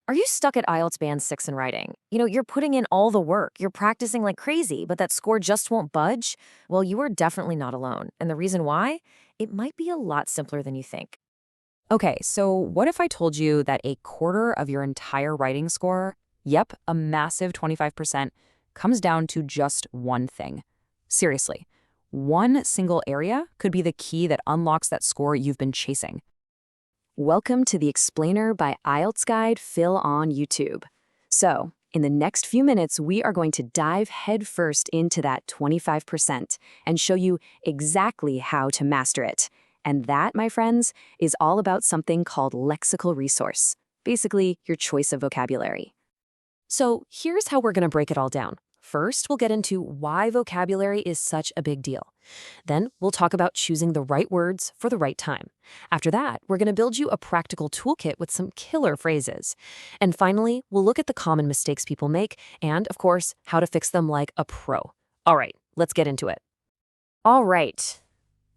Are you stuck at IELTS Band 6 in writing? You're putting in all the work, you're practicing like crazy, but that score just won't budge? Well, you are definitely not alone. And the reason why? It might be a lot simpler than you think. Okay, so what if I told you that a quarter of your entire writing score, yep, a massive 25%, comes down to just one thing? Seriously, one single area could be the key that unlocks that score you've been chasing. Welcome to the Explainer by IELTS Guide Phil on YouTube. So, in the next few minutes, we are going to dive headfirst into that 25% and show you exactly how to master it. And that, my friends, is all about something called Lexical Resource, basically your choice of vocabulary. So here's how we're going to break it all down. First, we'll get into why vocabulary is such a big deal. Then we'll talk about choosing the right words for the right time. After that, we're going to build you a practical toolkit with some killer phrases. And finally, we'll look at the common mistakes people make and, of course, how to fix them like a pro. All right, let's get into it. All right.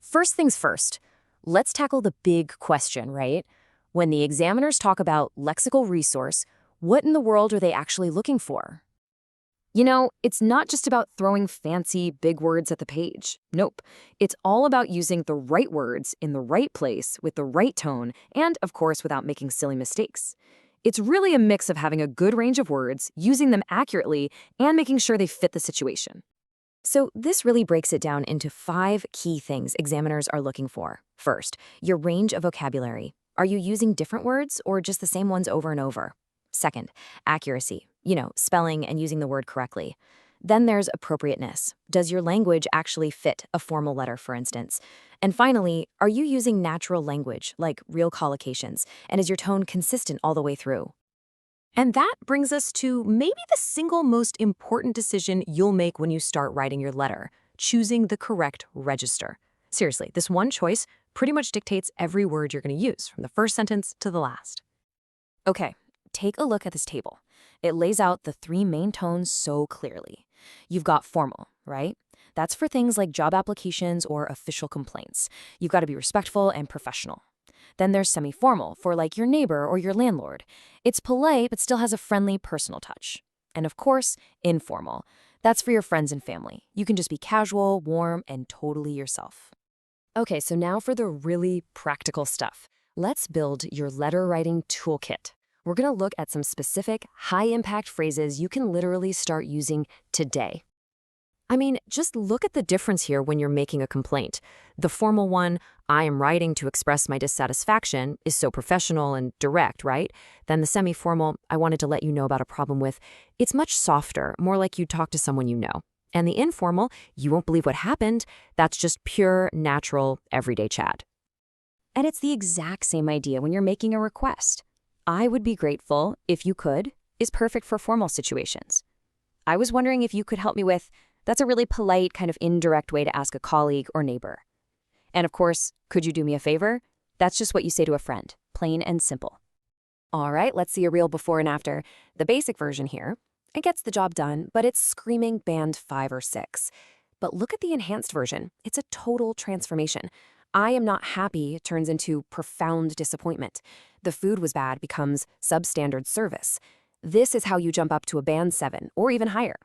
First things first, let's tackle the big question, right? When the examiners talk about lexical resource, what in the world are they actually looking for? It's not just about throwing fancy, big words at the page. Nope. It's all about using the right words in the right place with the right tone and, of course, without making silly mistakes. It's really a mix of having a good range of words, using them accurately, and making sure they fit the situation. So this really breaks it down into 5 key things examiners are looking for. First, your range of vocabulary. Are you using different words or just the same ones over and over? Second, accuracy, spelling and using the word correctly. Then there's appropriateness. Does your language actually fit a formal letter, for instance? And finally, are you using natural language, like real collocations, and is your tone consistent all the way through? And that brings us to maybe the single most important decision you'll make when you start writing your letter, choosing the correct register. Seriously, this one choice pretty much dictates every word you're going to use, from the first sentence to the last. Okay. Take a look at this table. It lays out the 3 main tones so clearly. You've got formal, right? That's for things like job applications or official complaints. You've got to be respectful and professional. Then there's semi-formal for like your neighbor or your landlord. It's polite but still has a friendly, personal touch. And of course, informal. That's for your friends and family. You can just be casual, warm, and totally yourself. Okay, so now for the really practical stuff. Let's build your letter writing toolkit. We're going to look at some specific, high-impact phrases you can literally start using today. I mean, just look at the difference here when you're making a complaint. The formal one, I am writing to express my dissatisfaction, is so professional and direct, right? Then the semi-formal, I wanted to let you know about a problem with, it's much softer, more like you talk to someone you know. And the informal, you won't believe what happened, that's just pure, natural, everyday chat. And it's the exact same idea when you're making a request. I would be grateful if you could is perfect for formal situations. I was wondering if you could help me with, that's a really polite, kind of indirect way to ask a colleague or neighbor. And of course, could you do me a favor? That's just what you say to a friend, plain and simple. All right, let's see a real before and after. The basic version here, it gets the job done, but it's screaming band 5 or 6. But look at the enhanced version. It's a total transformation. I am not happy turns into profound disappointment. The food was bad becomes substandard service. This is how you jump up to a band 7 or even higher.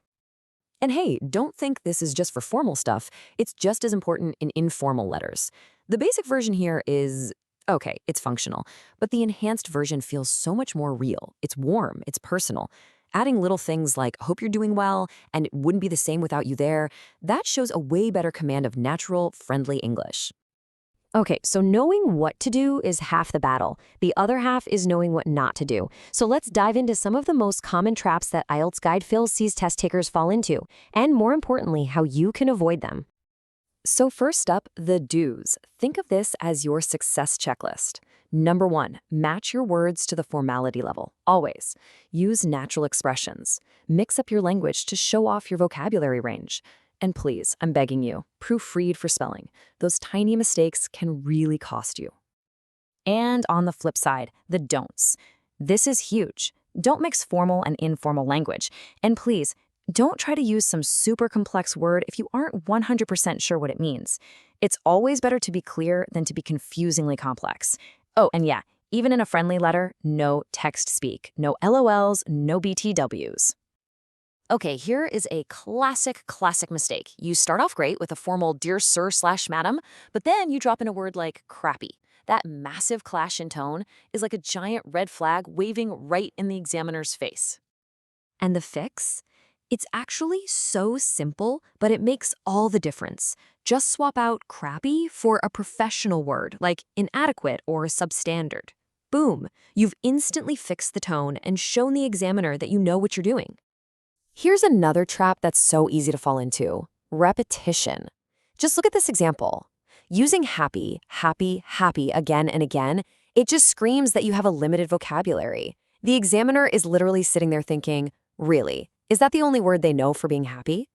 And hey, don't think this is just for formal stuff. It's just as important in informal letters. The basic version here is, okay, it's functional, but the enhanced version feels so much more real. It's warm, it's personal. Adding little things like, hope you're doing well, and it wouldn't be the same without you there, that shows a way better command of natural, friendly English. Okay, so knowing what to do is half the battle. The other half is knowing what not to do. So let's dive into some of the most common traps that IELTS Guide Phil sees test takers fall into, and more importantly, how you can avoid them. So first up, the do's. Think of this as your success checklist. Number 1, match your words to the formality level. Always. Use natural expressions. Mix up your language to show off your vocabulary range. And please, I'm begging you, proofread for spelling. Those tiny mistakes can really cost you. And on the flip side, the don'ts. This is huge. Don't mix formal and informal language. And please, don't try to use some super complex word if you aren't 100% sure what it means. It's always better to be clear than to be confusingly complex. Oh, and yeah, Even in a friendly letter, no text speak, no LOLs, no BTWs. Okay, here is a classic mistake. You start off great with a formal dear sir/madam, but then you drop in a word like crappy. That massive clash in tone is like a giant red flag waving right in the examiner's face. And the fix? It's actually so simple, but it makes all the difference. Just swap out crappy for a professional word like inadequate or substandard. Boom, you've instantly fixed the tone and shown the examiner that you know what you're doing. Here's another trap that's so easy to fall into: repetition. Just look at this example. Using happy again and again, it just screams that you have a limited vocabulary. The examiner is literally sitting there thinking, really, is that the only word they know for being happy?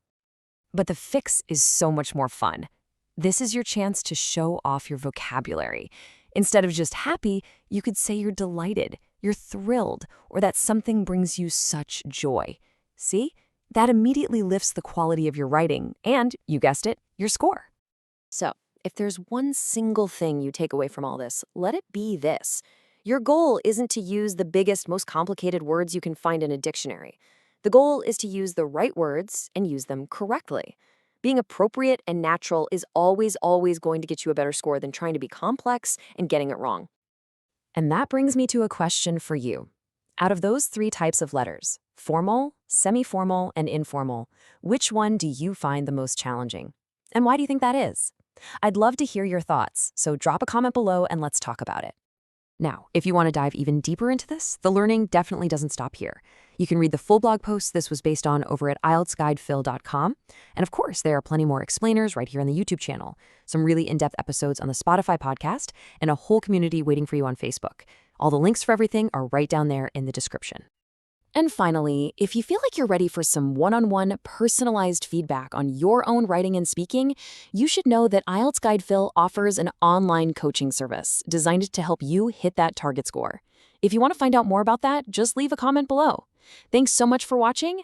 But the fix is so much more fun. This is your chance to show off your vocabulary. Instead of just happy, you could say you're delighted, you're thrilled, or that something brings you such joy. See? That immediately lifts the quality of your writing and, you guessed it, your score. So, if there's one single thing you take away from all this, let it be this. Your goal isn't to use the biggest, most complicated words you can find in a dictionary. The goal is to use the right words and use them correctly. Being appropriate and natural is always going to get you a better score than trying to be complex and getting it wrong. And that brings me to a question for you. Out of those 3 types of letters, formal, semi-formal, and informal, which one do you find the most challenging? And why do you think that is? I'd love to hear your thoughts, so drop a comment below and let's talk about it. Now, if you want to dive even deeper into this, the learning definitely doesn't stop here. You can read the full blog post this was based on over at IELTSguidephil.com. And of course, there are plenty more explainers right here on the YouTube channel, some really in-depth episodes on the Spotify podcast, and a whole community waiting for you on Facebook. All the links for everything are right down there in the description. And finally, if you feel like you're ready for some one-on-one personalized feedback on your own writing and speaking, you should know that IELTS Guide Phil offers an online coaching service designed to help you hit that target score. If you want to find out more about that, just leave a comment below. Thanks so much for watching,